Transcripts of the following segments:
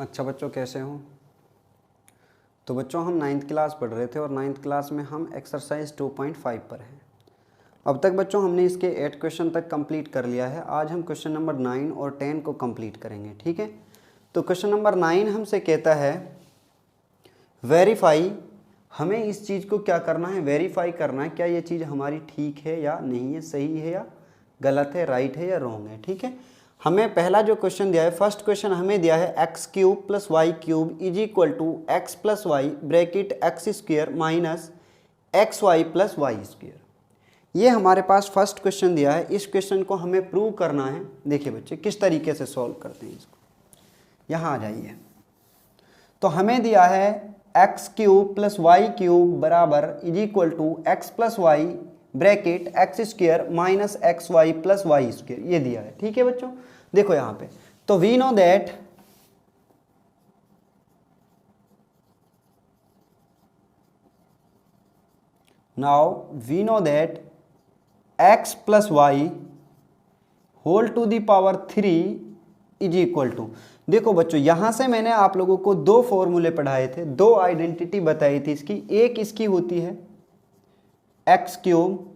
अच्छा बच्चों, कैसे हो? तो बच्चों हम 9th क्लास पढ़ रहे थे और 9th क्लास में हम एक्सरसाइज 2.5 पर हैं। अब तक बच्चों हमने इसके 8 क्वेश्चन तक कंप्लीट कर लिया है। आज हम क्वेश्चन नंबर 9 और 10 को कंप्लीट करेंगे, ठीक है। तो क्वेश्चन नंबर 9 हमसे कहता है वेरीफाई। हमें इस चीज़ को क्या करना है? वेरीफाई करना है, क्या ये चीज़ हमारी ठीक है या नहीं है, सही है या गलत है, राइट है या रॉन्ग है, ठीक है। हमें पहला जो क्वेश्चन दिया है, फर्स्ट क्वेश्चन हमें दिया है x cube plus Y cube is equal to x plus Y bracket x square minus x Y plus Y square. ये हमारे पास फर्स्ट क्वेश्चन दिया है। इस क्वेश्चन को हमें प्रूव करना है। देखिए बच्चे किस तरीके से सॉल्व करते हैं इसको। यहाँ आ जाइए। तो हमें दिया है x cube plus Y cube बराबर is equal to x plus Y bracket x square minus x Y plus Y square, ये दिया है, ठीक है बच्चों। देखो यहाँ पे, तो we know that now we know that X plus Y whole to the power 3 is equal to. देखो बच्चों, यहां से मैंने आप लोगों को दो फॉर्मूले पढ़ाए थे, दो आइडेंटिटी बताई थी इसकी। एक इसकी होती है x cube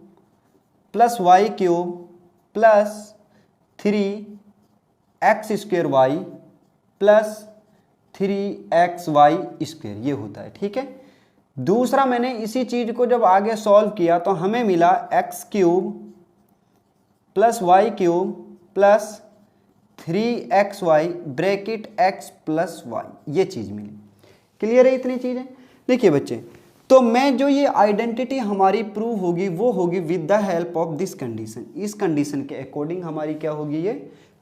plus Y cube plus 3 X square Y plus 3 X Y square, ये होता है, ठीक है। दूसरा मैंने इसी चीज को जब आगे सॉल्व किया तो हमें मिला x cube plus Y cube plus 3 XY bracket X plus Y, ये चीज मिली। क्लियर है इतनी चीजें? देखिए बच्चे, तो मैं जो ये आइडेंटिटी हमारी प्रूव होगी वो होगी with the help of this condition. इस कंडीशन के अकॉर्डिंग हमारी क्या होगी, ये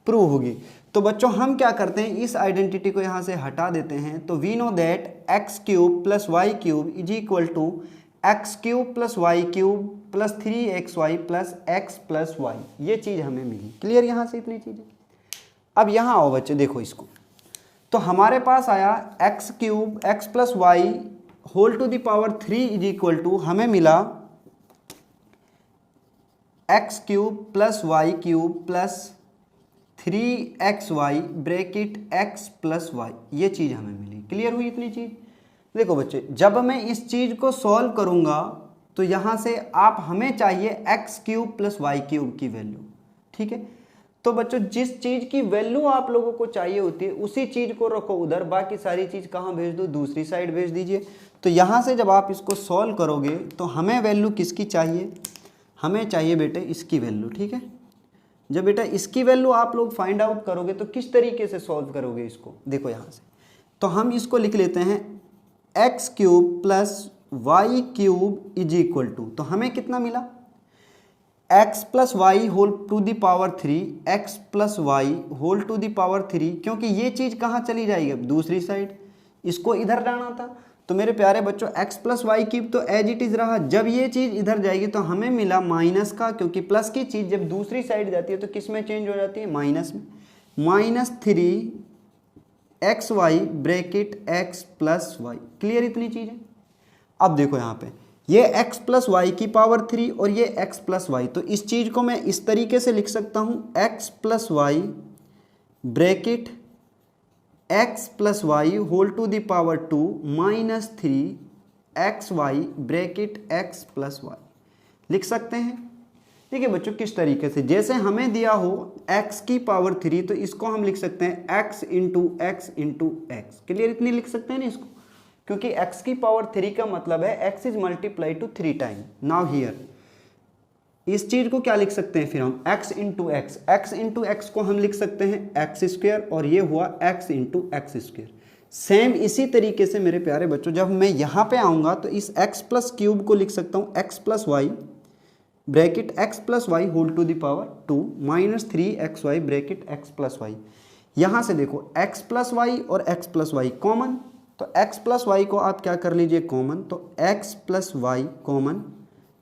प्रूव होगी। तो बच्चों हम क्या करते हैं, इस आइडेंटिटी को यहाँ से हटा देते हैं। तो we know that x cube plus Y cube is equal to x cube plus Y cube plus 3XY plus X plus Y, ये चीज़ हमें मिली। क्लियर यहाँ से इतनी चीज़ें? अब यहाँ आओ बच्चे, देखो इसको। तो हमारे पास आया X cube X plus Y whole to the power 3 is equal to, हमें मिला x cube plus Y cube plus 3XY bracket X plus Y, ये चीज़ हमें मिली। क्लियर हुई इतनी चीज़? देखो बच्चे, जब मैं इस चीज़ को सॉल्व करूँगा तो यहाँ से आप हमें चाहिए X cube plus Y cube की वैल्यू, ठीक है। तो बच्चों जिस चीज़ की वैल्यू आप लोगों को चाहिए होती है उसी चीज़ को रखो उधर, बाकी सारी चीज़ कहाँ भेज दो, दूसरी साइड भेज दीजिए। तो यहाँ से जब आप इसको सॉल्व करोगे तो हमें वैल्यू किसकी चाहिए? हमें चाहिए बेटे इसकी वैल्यू, ठीक है। जब बेटा इसकी वैल्यू आप लोग फाइंड आउट करोगे तो किस तरीके से सॉल्व करोगे इसको? देखो यहाँ से, तो हम इसको लिख लेते हैं X cube plus Y cube is equal to, तो हमें कितना मिला? X plus Y whole to the power 3 X plus Y whole to the power 3, क्योंकि ये चीज़ कहाँ चली जाएगी अब? दूसरी साइड। इसको इधर लाना था। तो मेरे प्यारे बच्चों एक्स प्लस वाई क्यूब तो एज इट इज़ रहा। जब ये चीज़ इधर जाएगी तो हमें मिला माइनस का, क्योंकि प्लस की चीज़ जब दूसरी साइड जाती है तो किस में चेंज हो जाती है? माइनस में। Minus 3XY bracket X plus Y. Clear इतनी चीज़ें? अब देखो यहाँ पे ये x प्लस वाई की पावर 3 और ये x प्लस वाई, तो इस चीज़ को मैं इस तरीके से लिख सकता हूँ x plus Y bracket x plus Y whole to the power 2 minus 3XY bracket x plus Y लिख सकते हैं। देखिए बच्चों किस तरीके से, जैसे हमें दिया हो x की पावर 3 तो इसको हम लिख सकते हैं x into x into x. Clear इतनी लिख सकते हैं ना इसको, क्योंकि x की पावर 3 का मतलब है x is multiply two 3 time. Now here इस चीज को क्या लिख सकते हैं फिर हम? x into x. x into x को हम लिख सकते हैं एक्स स्क्वायर और ये हुआ x into x square. Same इसी तरीके से मेरे प्यारे बच्चों जब मैं यहाँ पे आऊँगा तो इस x प्लस क्यूब को लिख सकता हूँ x plus Y bracket x plus Y whole to the power 2 minus 3XY bracket x plus y. यहाँ से देखो x प्लस वाई और x प्लस वाई कॉमन, तो x प्लस वाई को आप क्या कर लीजिए कॉमन, तो x plus y common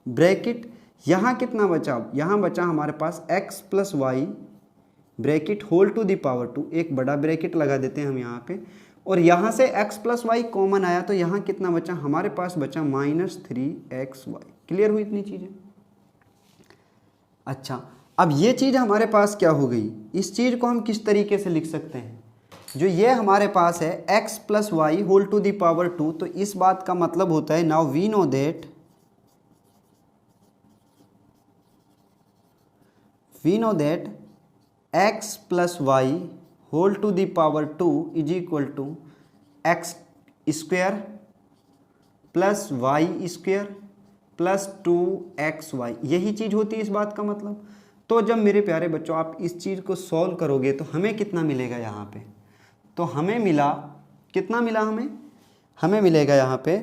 bracket यहाँ कितना बचा? यहाँ बचा हमारे पास x plus Y bracket whole to the power 2, एक बड़ा ब्रैकेट लगा देते हैं हम यहाँ पे, और यहाँ से x प्लस वाई कॉमन आया तो यहाँ कितना बचा? हमारे पास बचा माइनस 3XY। क्लियर हुई इतनी चीज़ें? अच्छा, अब ये चीज़ हमारे पास क्या हो गई? इस चीज़ को हम किस तरीके से लिख सकते हैं? जो ये हमारे पास है x plus Y whole to the power 2, तो इस बात का मतलब होता है now we know that x plus Y whole to the power 2 is equal to x square plus y square plus 2xy, यही चीज़ होती है इस बात का मतलब। तो जब मेरे प्यारे बच्चों आप इस चीज़ को सॉल्व करोगे तो हमें कितना मिलेगा यहाँ पे, तो हमें मिला कितना मिला, हमें मिलेगा यहाँ पे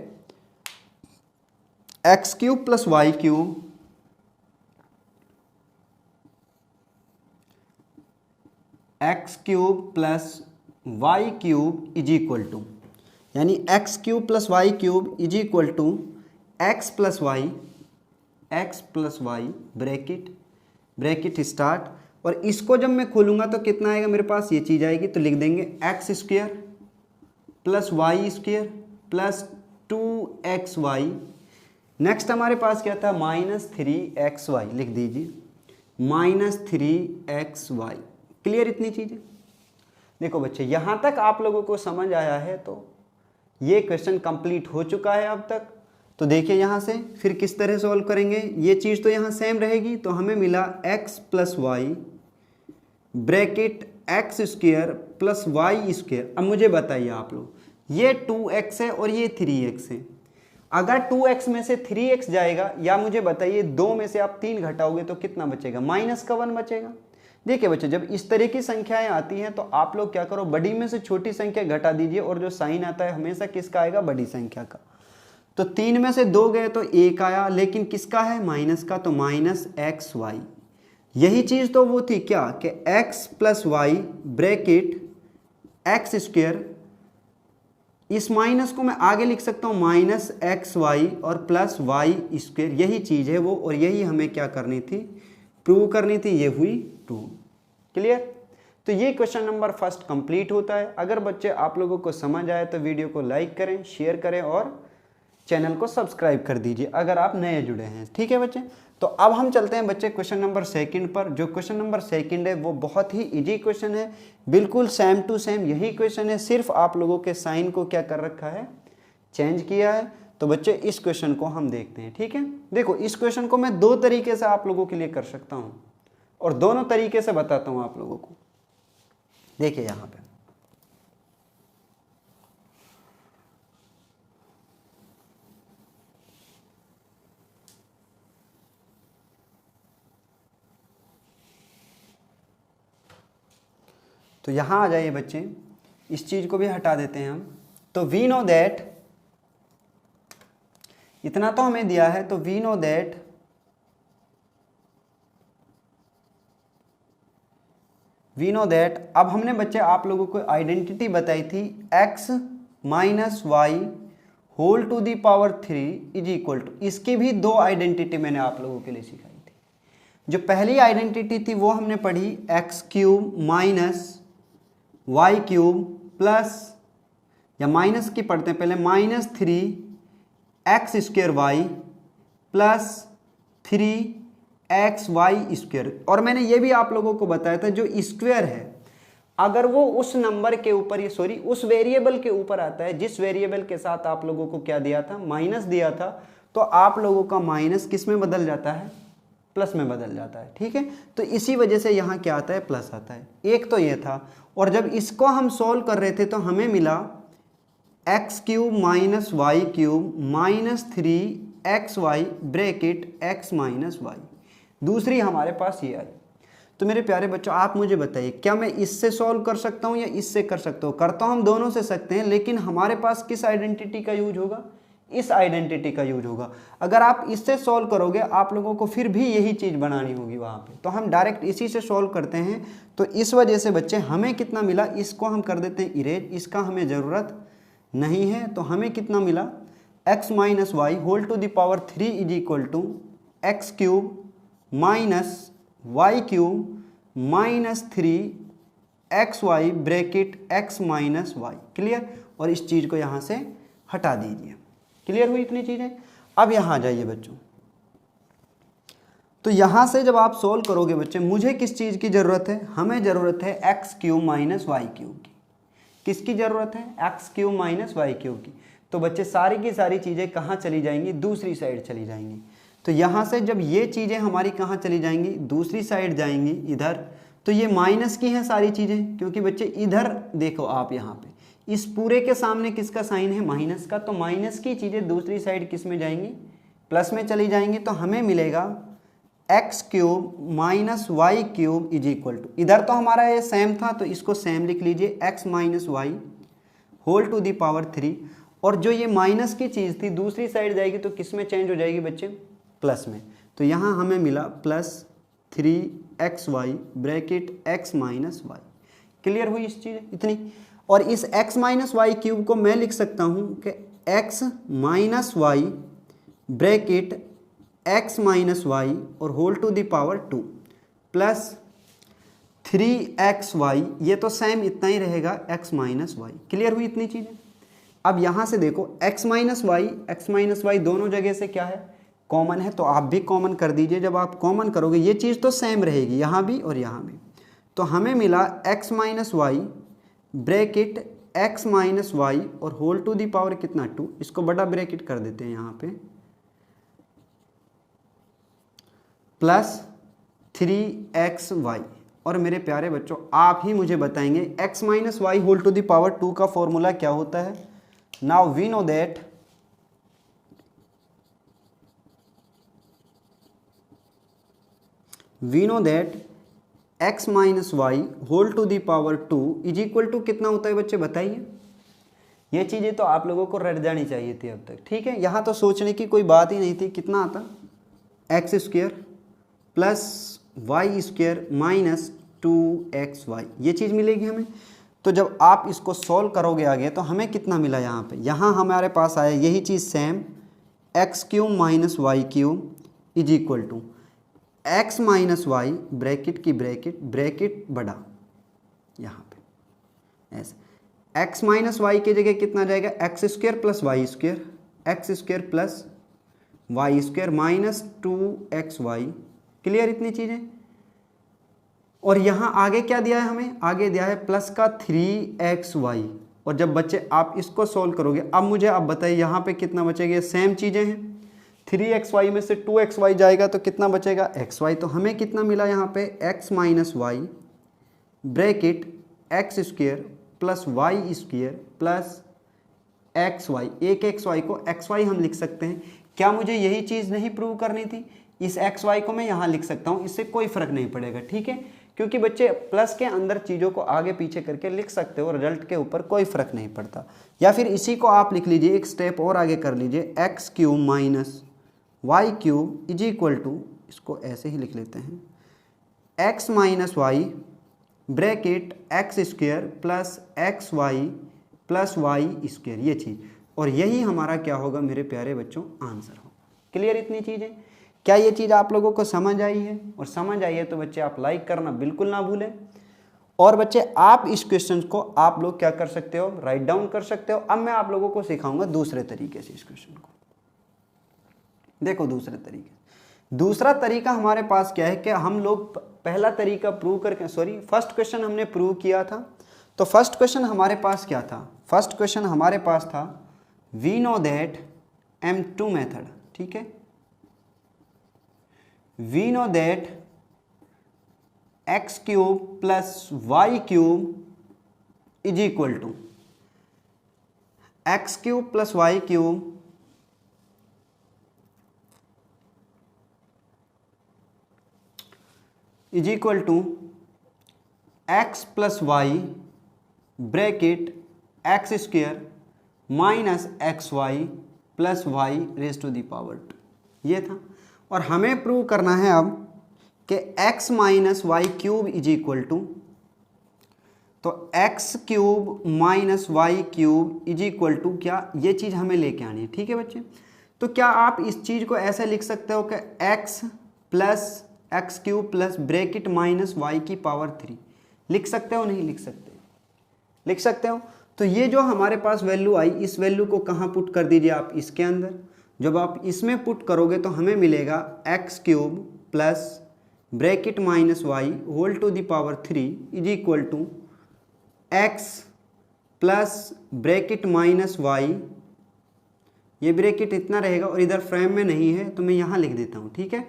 x cube plus Y cube x cube plus Y cube is equal to, यानी x cube plus Y cube is equal to x plus Y bracket start, और इसको जब मैं खोलूंगा तो कितना आएगा मेरे पास, ये चीज़ आएगी, तो लिख देंगे x square plus y square plus 2xy। Next हमारे पास क्या था, -3xy, लिख दीजिए -3xy। क्लियर इतनी चीज़ें। देखो बच्चे यहाँ तक आप लोगों को समझ आया है, तो ये क्वेश्चन कंप्लीट हो चुका है अब तक। तो देखिए यहाँ से फिर किस तरह सॉल्व करेंगे, ये चीज़ तो यहाँ सेम रहेगी, तो हमें मिला x plus Y bracket x square plus y square. अब मुझे बताइए आप लोग, ये 2x है और ये 3x है, अगर 2x में से 3x जाएगा, या मुझे बताइए 2 में से आप 3 घटाओगे तो कितना बचेगा, -1 बचेगा। देखिए बच्चे जब इस तरह की संख्याएं आती हैं तो आप लोग क्या करो, बड़ी में से छोटी संख्या घटा दीजिए, और जो साइन आता है हमेशा किसका आएगा, बड़ी संख्या का। तो 3 में से 2 गए तो 1 आया, लेकिन किसका है, माइनस का, तो -xy। यही चीज़ तो वो थी क्या कि x plus Y bracket x square, इस माइनस को मैं आगे लिख सकता हूँ -xy और प्लस वाई स्क्वेयर, यही चीज़ है वो, और यही हमें क्या करनी थी, प्रूव करनी थी, ये हुई ट्रू। क्लियर। तो ये क्वेश्चन नंबर फर्स्ट कंप्लीट होता है। अगर बच्चे आप लोगों को समझ आए तो वीडियो को लाइक करें, शेयर करें और चैनल को सब्सक्राइब कर दीजिए अगर आप नए जुड़े हैं। ठीक है बच्चे, तो अब हम चलते हैं बच्चे क्वेश्चन नंबर सेकंड पर। जो क्वेश्चन नंबर सेकंड है वो बहुत ही इजी क्वेश्चन है, बिल्कुल सेम टू सेम यही क्वेश्चन है, सिर्फ आप लोगों के साइन को क्या कर रखा है, चेंज किया है। तो बच्चे इस क्वेश्चन को हम देखते हैं। ठीक है, देखो इस क्वेश्चन को मैं 2 तरीके से आप लोगों के लिए कर सकता हूँ, और दोनों तरीके से बताता हूँ आप लोगों को। देखिए यहाँ पे तो यहाँ आ जाइए बच्चे, इस चीज़ को भी हटा देते हैं हम। तो वी नो दैट, इतना तो हमें दिया है, तो वी नो दैट अब हमने बच्चे आप लोगों को आइडेंटिटी बताई थी x minus y whole to the power 3 is equal to, इसकी भी 2 आइडेंटिटी मैंने आप लोगों के लिए सिखाई थी। जो पहली आइडेंटिटी थी वो हमने पढ़ी x cube minus y cube plus, या माइनस की पढ़ते हैं पहले, -3x square Y plus 3xy square. और मैंने ये भी आप लोगों को बताया था जो स्क्वेयर है अगर वो उस नंबर के ऊपर, उस वेरिएबल के ऊपर आता है जिस वेरिएबल के साथ आप लोगों को क्या दिया था, माइनस दिया था, तो आप लोगों का माइनस किस में बदल जाता है, प्लस में बदल जाता है। ठीक है, तो इसी वजह से यहाँ क्या आता है, प्लस आता है। एक तो ये था, और जब इसको हम सॉल्व कर रहे थे तो हमें मिला x cube minus y cube minus 3xy bracket x minus y. दूसरी हमारे पास ये आई। तो मेरे प्यारे बच्चों आप मुझे बताइए, क्या मैं इससे सॉल्व कर सकता हूँ या इससे कर सकता हूँ? करता हूँ हम दोनों से सकते हैं, लेकिन हमारे पास किस आइडेंटिटी का यूज होगा, इस आइडेंटिटी का यूज होगा। अगर आप इससे सॉल्व करोगे आप लोगों को फिर भी यही चीज़ बनानी होगी वहाँ पे, तो हम डायरेक्ट इसी से सॉल्व करते हैं। तो इस वजह से बच्चे हमें कितना मिला, इसको हम कर देते हैं इरेज, इसका हमें ज़रूरत नहीं है। तो हमें कितना मिला, x minus y whole to the power 3 is equal to x cube minus y cube minus 3xy bracket x minus y. Clear, और इस चीज़ को यहाँ से हटा दीजिए। क्लियर हुई इतनी चीज़ें। अब यहाँ आ जाइए बच्चों, तो यहाँ से जब आप सोल्व करोगे बच्चे, मुझे किस चीज़ की ज़रूरत है, हमें ज़रूरत है x cube minus y cube की। किसकी ज़रूरत है, x cube minus y cube की। तो बच्चे सारी की सारी चीज़ें कहाँ चली जाएंगी, दूसरी साइड चली जाएंगी। तो यहाँ से जब ये चीज़ें हमारी कहाँ चली जाएंगी, दूसरी साइड जाएंगी इधर, तो ये माइनस की हैं सारी चीज़ें, क्योंकि बच्चे इधर देखो आप यहाँ पे इस पूरे के सामने किसका साइन है, माइनस का। तो माइनस की चीज़ें दूसरी साइड किस में जाएंगी, प्लस में चली जाएंगी। तो हमें मिलेगा x cube minus y cube is equal to, इधर तो हमारा ये सेम था तो इसको सेम लिख लीजिए, x minus y whole to the power 3। और जो ये माइनस की चीज़ थी दूसरी साइड जाएगी तो किस में चेंज हो जाएगी बच्चे, प्लस में। तो यहाँ हमें मिला plus 3xy bracket x minus y. Clear हुई इस चीज़ इतनी। और इस x माइनस वाई क्यूब को मैं लिख सकता हूँ कि x minus y bracket x minus y और whole to the power 2 plus 3xy, ये तो सेम इतना ही रहेगा x माइनस वाई। क्लियर हुई इतनी चीज़ें। अब यहाँ से देखो x माइनस वाई दोनों जगह से क्या है, कॉमन है। तो आप भी कॉमन कर दीजिए, जब आप कॉमन करोगे ये चीज़ तो सेम रहेगी यहाँ भी और यहाँ भी। तो हमें मिला x minus y bracket x minus y और होल टू दी पावर कितना 2, इसको बड़ा ब्रैकेट कर देते हैं यहाँ पे, प्लस 3xy। और मेरे प्यारे बच्चों आप ही मुझे बताएंगे x minus y whole to the power 2 का फॉर्मूला क्या होता है। Now we know that x minus y whole to the power 2 is equal to कितना होता है बच्चे, बताइए। ये चीज़ें तो आप लोगों को रट जानी चाहिए थी अब तक, ठीक है। यहाँ तो सोचने की कोई बात ही नहीं थी। कितना आता, x square plus y square minus 2xy, ये चीज़ मिलेगी हमें। तो जब आप इसको सॉल्व करोगे आगे तो हमें कितना मिला यहाँ पे, यहाँ हमारे पास आया यही चीज़ same, x cube minus y cube is equal to x minus y bracket की ब्रैकेट बड़ा यहाँ पे ऐसे, x माइनस वाई की जगह कितना जाएगा, x square plus y square, x square plus y square minus 2xy। Clear इतनी चीज़ें। और यहाँ आगे क्या दिया है हमें, आगे दिया है प्लस का 3xy। और जब बच्चे आप इसको सोल्व करोगे, अब मुझे आप बताइए यहाँ पे कितना बचेगा, सेम चीज़ें हैं। 3xy में से 2xy जाएगा तो कितना बचेगा, xy। तो हमें कितना मिला यहाँ पे, x minus y bracket x square plus y square plus xy। एक xy को xy हम लिख सकते हैं। क्या मुझे यही चीज़ नहीं प्रूव करनी थी, इस xy को मैं यहाँ लिख सकता हूँ, इससे कोई फ़र्क नहीं पड़ेगा, ठीक है। क्योंकि बच्चे प्लस के अंदर चीज़ों को आगे पीछे करके लिख सकते हो, रिजल्ट के ऊपर कोई फ़र्क नहीं पड़ता। या फिर इसी को आप लिख लीजिए, एक स्टेप और आगे कर लीजिए, x cube minus y cube is equal to, इसको ऐसे ही लिख लेते हैं, x minus y bracket x square plus x Y plus y square, ये चीज़। और यही हमारा क्या होगा मेरे प्यारे बच्चों, आंसर होगा। क्लियर इतनी चीज़ें। क्या ये चीज़ आप लोगों को समझ आई है? और समझ आई है तो बच्चे आप लाइक करना बिल्कुल ना भूलें। और बच्चे आप इस क्वेश्चन को आप लोग क्या कर सकते हो, राइट डाउन कर सकते हो। अब मैं आप लोगों को सिखाऊंगा दूसरे तरीके से इस क्वेश्चन को। देखो दूसरे तरीके, दूसरा तरीका हमारे पास क्या है कि हम लोग पहला तरीका प्रूव करके, फर्स्ट क्वेश्चन हमने प्रूव किया था। तो फर्स्ट क्वेश्चन हमारे पास क्या था, फर्स्ट क्वेश्चन हमारे पास था we know that M2 method, ठीक है। We know that x cube plus Y cube is equal to x cube plus Y cube is equal to x plus Y bracket x square minus x Y plus y raise to the power 2, ये था। और हमें prove करना है अब कि x minus y cube is equal to, तो x cube minus y cube is equal to क्या, ये चीज़ हमें लेके आनी है, ठीक है बच्चे। तो क्या आप इस चीज़ को ऐसे लिख सकते हो कि x plus x cube plus bracket minus y की पावर 3, लिख सकते हो नहीं लिख सकते, लिख सकते हो। तो ये जो हमारे पास वैल्यू आई, इस वैल्यू को कहाँ पुट कर दीजिए आप, इसके अंदर। जब आप इसमें पुट करोगे तो हमें मिलेगा x cube plus bracket minus y whole to the power 3 is equal to x plus bracket minus y, ये ब्रैकेट इतना रहेगा और इधर फ्रेम में नहीं है तो मैं यहाँ लिख देता हूँ, ठीक है।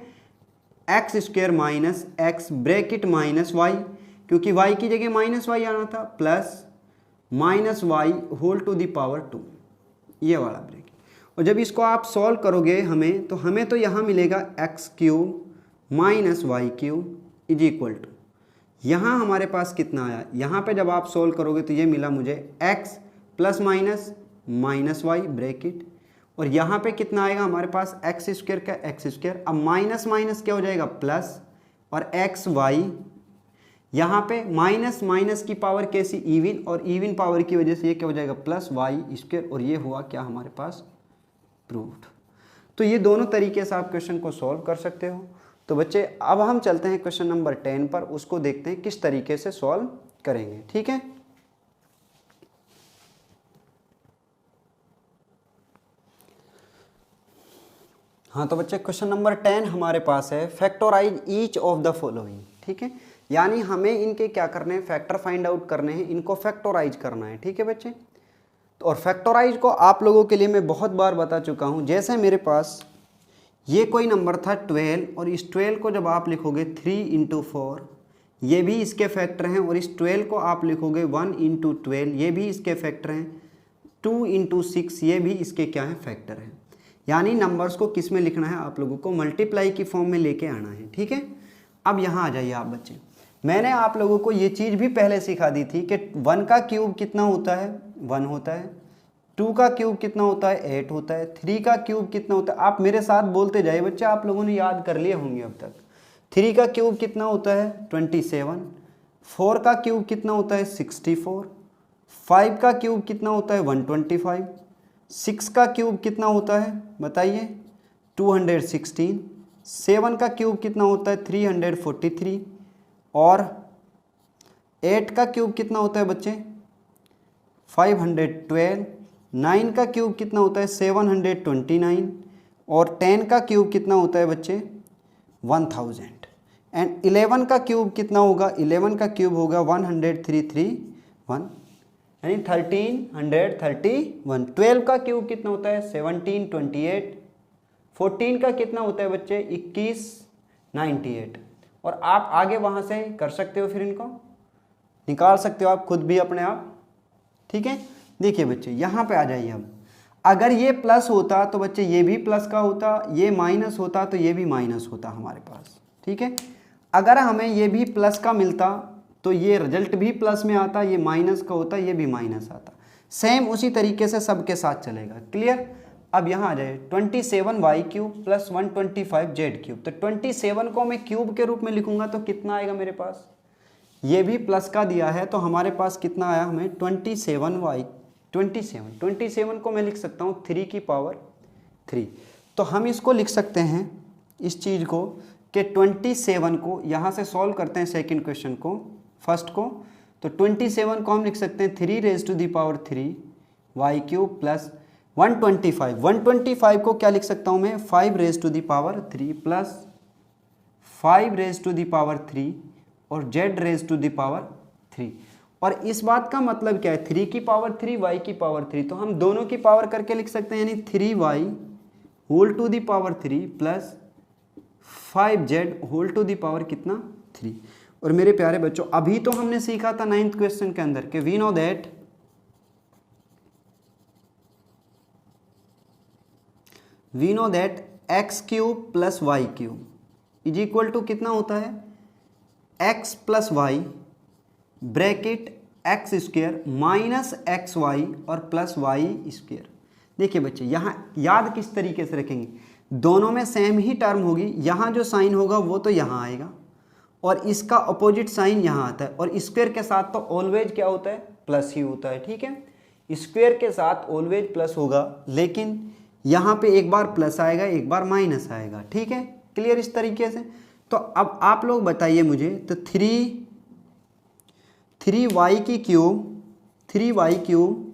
X square minus x bracket minus y, क्योंकि वाई की जगह माइनस वाई आना था, plus minus y whole to the power 2, ये वाला ब्रैकेट। और जब इसको आप सॉल्व करोगे हमें तो यहाँ मिलेगा x cube minus y cube is equal to, यहाँ हमारे पास कितना आया, यहाँ पे जब आप सॉल्व करोगे तो ये मिला मुझे x plus minus minus y bracket, और यहाँ पे कितना आएगा हमारे पास एक्स स्क्वायर का एक्स स्क्वायर, अब माइनस माइनस क्या हो जाएगा प्लस, और एक्स वाई, यहाँ पे माइनस माइनस की पावर कैसी इवन, और इवन पावर की वजह से ये क्या हो जाएगा प्लस वाई स्क्वायर, और ये हुआ क्या हमारे पास प्रूव्ड। तो ये दोनों तरीके से आप क्वेश्चन को सॉल्व कर सकते हो। तो बच्चे अब हम चलते हैं क्वेश्चन नंबर 10 पर, उसको देखते हैं किस तरीके से सॉल्व करेंगे, ठीक है। हाँ तो बच्चे क्वेश्चन नंबर 10 हमारे पास है factorise each of the following, ठीक है, यानी हमें इनके क्या करने हैं, फैक्टर फाइंड आउट करने हैं, इनको फैक्टराइज करना है, ठीक है बच्चे। तो और फैक्टराइज को आप लोगों के लिए मैं बहुत बार बता चुका हूँ। जैसे मेरे पास ये कोई नंबर था 12, और इस 12 को जब आप लिखोगे 3 × 4, ये भी इसके फैक्टर हैं, और इस 12 को आप लिखोगे 1 × 12, ये भी इसके फैक्टर हैं, 2 × 6, ये भी इसके क्या हैं फैक्टर हैं। यानी नंबर्स को किस में लिखना है, आप लोगों को मल्टीप्लाई की फॉर्म में लेके आना है, ठीक है। अब यहाँ आ जाइए आप बच्चे, मैंने आप लोगों को ये चीज़ भी पहले सिखा दी थी कि 1 का क्यूब कितना होता है, 1 होता है, 2 का क्यूब कितना होता है, 8 होता है, 3 का क्यूब कितना होता है, आप मेरे साथ बोलते जाइए बच्चे, आप लोगों ने याद कर लिए होंगे अब तक। 3 का क्यूब कितना होता है 27, 4 का क्यूब कितना होता है 64, 5 का क्यूब कितना होता है 125, 6 का क्यूब कितना होता है बताइए 216, 7 का क्यूब कितना होता है 343, और 8 का क्यूब कितना होता है बच्चे 512, 9 का क्यूब कितना होता है 729, और 10 का क्यूब कितना होता है बच्चे 1000, एंड 11 का क्यूब कितना होगा, 11 का क्यूब होगा 10331, यानी 1331। 12 का क्यूब कितना होता है 1728, 14 का कितना होता है बच्चे 2198, और आप आगे वहाँ से कर सकते हो, फिर इनको निकाल सकते हो आप खुद भी अपने आप, ठीक है। देखिए बच्चे यहाँ पे आ जाइए, अब अगर ये प्लस होता तो बच्चे ये भी प्लस का होता, ये माइनस होता तो ये भी माइनस होता हमारे पास, ठीक है। अगर हमें ये भी प्लस का मिलता तो ये रिजल्ट भी प्लस में आता, ये माइनस का होता, ये भी माइनस आता, सेम उसी तरीके से सबके साथ चलेगा, क्लियर। अब यहाँ आ जाए 27y cube plus 125z cube, तो 27 को मैं क्यूब के रूप में लिखूंगा तो कितना आएगा मेरे पास, ये भी प्लस का दिया है तो हमारे पास कितना आया हमें 27 को मैं लिख सकता हूँ 3 की पावर 3। तो हम इसको लिख सकते हैं इस चीज़ को कि 27 को यहाँ से सॉल्व करते हैं सेकंड क्वेश्चन को, फर्स्ट को, तो 27 को हम लिख सकते हैं 3 y क्यूब प्लस 125 को क्या लिख सकता हूँ मैं 5 प्लस 5 और z 3। और इस बात का मतलब क्या है 3 की पावर 3 y की पावर 3, तो हम दोनों की पावर करके लिख सकते हैं, यानी 3y whole to the power 3 plus 5z whole to the power कितना 3। और मेरे प्यारे बच्चों अभी तो हमने सीखा था 9th क्वेश्चन के अंदर कि we know that x cube plus Y cube is equal to कितना होता है x plus Y bracket x square minus x y और प्लस वाई स्क्वायर। देखिए बच्चे यहाँ याद किस तरीके से रखेंगे, दोनों में सेम ही टर्म होगी, यहाँ जो साइन होगा वो तो यहाँ आएगा और इसका अपोजिट साइन यहाँ आता है, और स्क्वायर के साथ तो ऑलवेज क्या होता है प्लस ही होता है, ठीक है। स्क्वायर के साथ ऑलवेज प्लस होगा, लेकिन यहाँ पे एक बार प्लस आएगा एक बार माइनस आएगा, ठीक है, क्लियर इस तरीके से। तो अब आप लोग बताइए मुझे, तो 3y क्यूब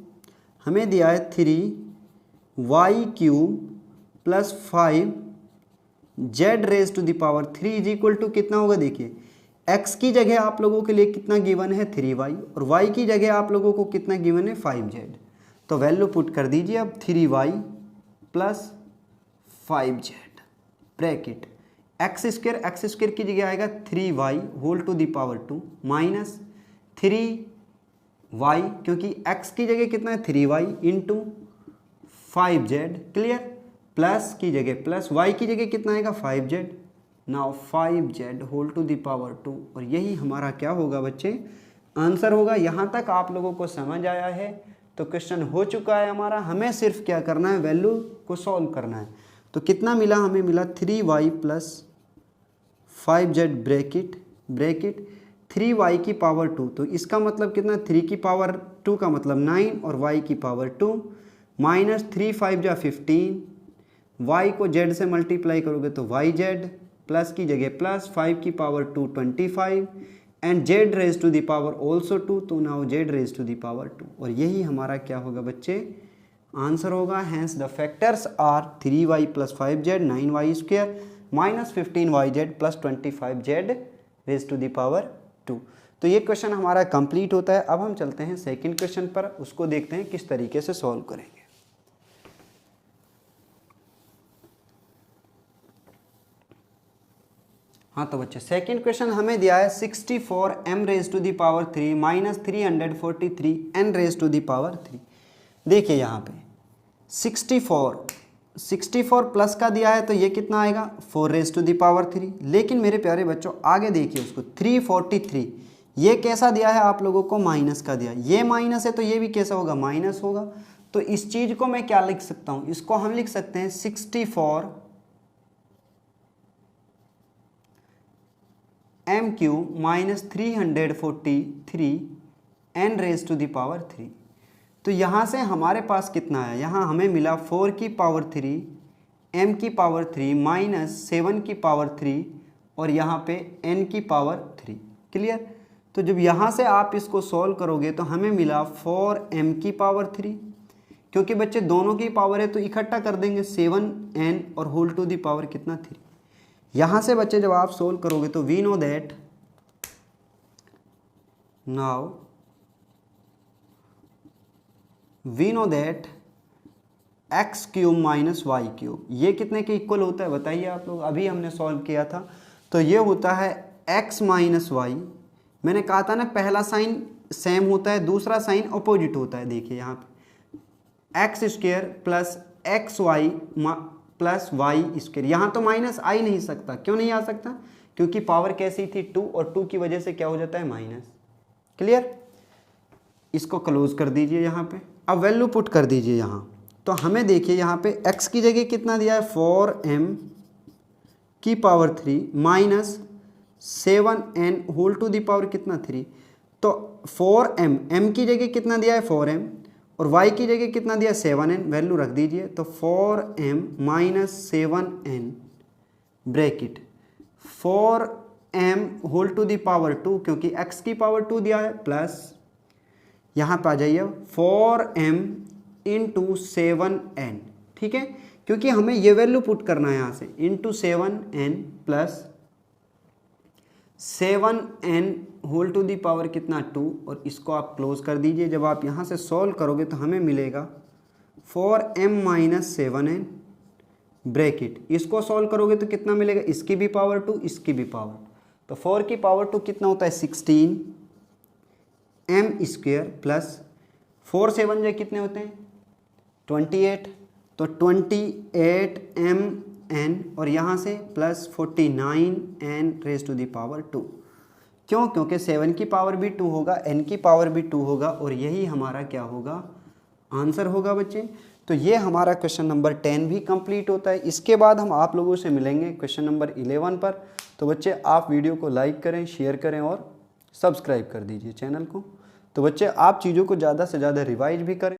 हमें दिया है 3y cube plus 5z raise to the power 3 is equal to कितना होगा, देखिए x की जगह आप लोगों के लिए कितना गिवन है 3y और y की जगह आप लोगों को कितना गिवन है 5z। तो वैल्यू पुट कर दीजिए अब 3y plus 5z bracket x square की जगह आएगा 3y whole to the power 2 minus 3y क्योंकि x की जगह कितना है 3y into 5z clear, plus की जगह प्लस y की जगह कितना आएगा 5z, now 5z whole to the power 2 और यही हमारा क्या होगा बच्चे आंसर होगा। यहाँ तक आप लोगों को समझ आया है तो क्वेश्चन हो चुका है हमारा, हमें सिर्फ क्या करना है वैल्यू को सॉल्व करना है। तो कितना मिला, हमें मिला 3y plus 5z bracket 3y की पावर 2, तो इसका मतलब कितना 3 की पावर 2 का मतलब 9 और y की पावर 2 माइनस 3 5 जा 15, y को z से मल्टीप्लाई करोगे तो yz प्लस की जगह प्लस 5 की power 2 25 and z raise to the power also 2, तो now z raise to the power 2 और यही हमारा क्या होगा बच्चे आंसर होगा। Hence the factors are 3y plus 5z 9y square minus 15yz plus 25z raise to the power 2। तो ये क्वेश्चन हमारा कंप्लीट होता है। अब हम चलते हैं सेकंड क्वेश्चन पर, उसको देखते हैं किस तरीके से सॉल्व करेंगे। हाँ तो बच्चे सेकंड क्वेश्चन हमें दिया है 64 m raise to the power 3 minus 343 n raise to the power 3। देखिए यहाँ पे 64 प्लस का दिया है तो ये कितना आएगा 4 रेज टू द पावर 3, लेकिन मेरे प्यारे बच्चों आगे देखिए उसको 343 ये कैसा दिया है आप लोगों को माइनस का दिया, ये माइनस है तो ये भी कैसा होगा माइनस होगा। तो इस चीज़ को मैं क्या लिख सकता हूँ, इसको हम लिख सकते हैं 64 m cube minus 343 n raise to the power 3। तो यहाँ से हमारे पास कितना है, यहाँ हमें मिला 4 की पावर 3 m की पावर 3 माइनस 7 की पावर 3 और यहाँ पे n की पावर 3 क्लियर। तो जब यहाँ से आप इसको सॉल्व करोगे तो हमें मिला 4m की पावर 3, क्योंकि बच्चे दोनों की पावर है तो इकट्ठा कर देंगे 7n और होल टू द पावर कितना 3। यहाँ से बच्चे जब आप सोल्व करोगे तो we know that now we know that x cube minus y cube ये कितने के इक्वल होता है बताइए आप लोग, अभी हमने सॉल्व किया था तो ये होता है x माइनस वाई। मैंने कहा था ना पहला साइन सेम होता है दूसरा साइन अपोजिट होता है। देखिए यहाँ पे x square plus x Y plus Y square, यहाँ तो माइनस आ ही नहीं सकता। क्यों नहीं आ सकता, क्योंकि पावर कैसी थी 2 और 2 की वजह से क्या हो जाता है माइनस। क्लियर, इसको क्लोज कर दीजिए यहाँ पे। अब वैल्यू पुट कर दीजिए यहाँ, तो हमें देखिए यहाँ पे x की जगह कितना दिया है 4m की power 3 minus 7n whole to the power कितना 3। तो 4m m की जगह कितना दिया है 4m और y की जगह कितना दिया 7n, वैल्यू रख दीजिए। तो 4m minus 7n bracket 4m whole to the power 2 क्योंकि x की पावर 2 दिया है प्लस यहाँ पे आ जाइए 4m इंटू 7n, ठीक है, क्योंकि हमें ये वैल्यू पुट करना है यहाँ से into 7n plus 7n whole to the power कितना 2 और इसको आप क्लोज कर दीजिए। जब आप यहाँ से सॉल्व करोगे तो हमें मिलेगा 4m माइनस 7n ब्रैकेट, इसको सॉल्व करोगे तो कितना मिलेगा, इसकी भी पावर 2 इसकी भी पावर, तो 4 की पावर 2 कितना होता है 16 m स्क्वायर प्लस 4 7 जो कितने होते हैं 28, तो 28 mn और यहाँ से plus 49n raise to the power 2। क्यों, क्योंकि 7 की पावर भी 2 होगा n की पावर भी 2 होगा और यही हमारा क्या होगा आंसर होगा बच्चे। तो ये हमारा क्वेश्चन नंबर 10 भी कंप्लीट होता है। इसके बाद हम आप लोगों से मिलेंगे क्वेश्चन नंबर 11 पर। तो बच्चे आप वीडियो को लाइक करें, शेयर करें और सब्सक्राइब कर दीजिए चैनल को। तो बच्चे आप चीज़ों को ज़्यादा से ज़्यादा रिवाइज भी करें।